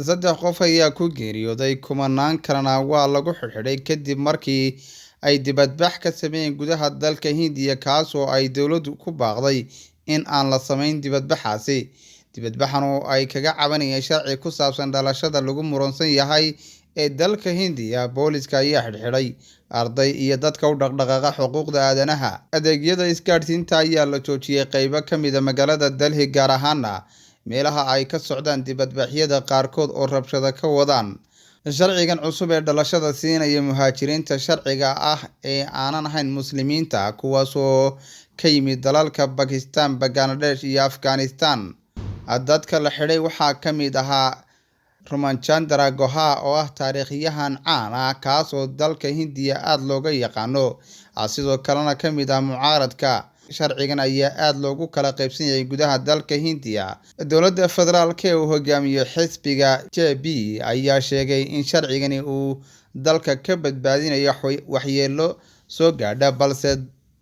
saddex qof ayaa ku geeriyooday kumanaan kalena waa lagu xidhay kadib markii ay dibadbax ka sameeyeen gudaha dalka Hindiya kaas oo ay dowladdu ku baaqday in aan la samayn dibadbaxaasi. Dibadbaxan oo ay kaga cabanayeen sharci ku saabsan dhalashada lagu muransan yahay ee dalka Hindiya, booliska ayaa xidhay arday iyo dadka u dhaqdhaqaaqa xuquuqda aadanaha. Adeegyada isgaadhsiinta ayaa la joojiyay qaybo ka mid ah magaalada Delhi, gaar ahaan meelaha ay ka socdaan dibadbaxyada qaarkood oo rabshado ka wadaan. Sharcigan cusub ee dhalashada siinaya muhaajiriinta sharciga ah ee aanan ahayn muslimiinta, kuwaas oo ka yimid dalalka Pakistan, Bangladesh iyo Afghanistan. Dadka la xidhay waxaa ka mid ahaa Ramchandra Goha oo ah taariikhyahan caan ah kaas oo dalka Hindiya aad looga yaqaano, sidoo kalena ka mid ah mucaaradka. Sharcigan ayaa aad loogu kala qaybsan yahay gudaha dalka Hindiya. Dowladda federaalka ee uu hogaamiyo xisbiga JB ayaa sheegay in sharcigani uu dalka ka badbaadinayo waxyeello soo gaadha, balse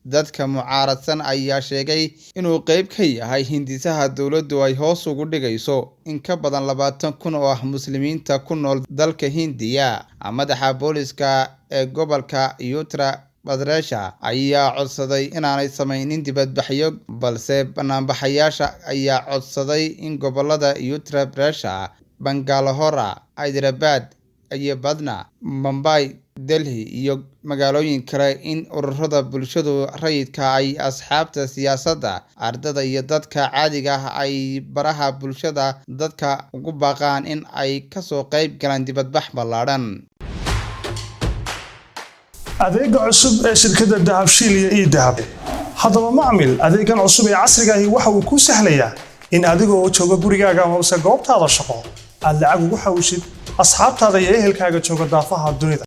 dadka mucaaradsan ayaa sheegay inuu qayb ka yahay hindisaha dowladdu ay hoos ugu dhigayso in ka badan 20,000 oo ah muslimiinta ku nool dalka Hindiya. Madaxa booliska ee gobolka Uttar Pradesh ayaa codsaday inaanay samaynin dibadbaxyo, balse banaanbaxayaasha ayaa codsaday in gobolada Uttar Pradesh, Bangalore, Hyderabad iyo Patna, Mumbai, Delhi iyo magaalooyin kale in ururada bulshada rayidka ay asxaabta siyaasadda, ardayda iyo dadka caadiga ah ay baraha bulshada dadka ugu baaqaan in ay ka soo qayb galaan dibadbax ballaadhan. adeega cusub ee shirkadda Dahabshiil iyo eDahab. Haddaba macmil, adeegan cusub ee casriga ah waxa uu ku sahlayaa in adigoo jooga gurigaaga ama goobtaada shaqo aad lacag ugu xawishid asxaabtaada iyo ehelkaaga jooga daafaha dunida.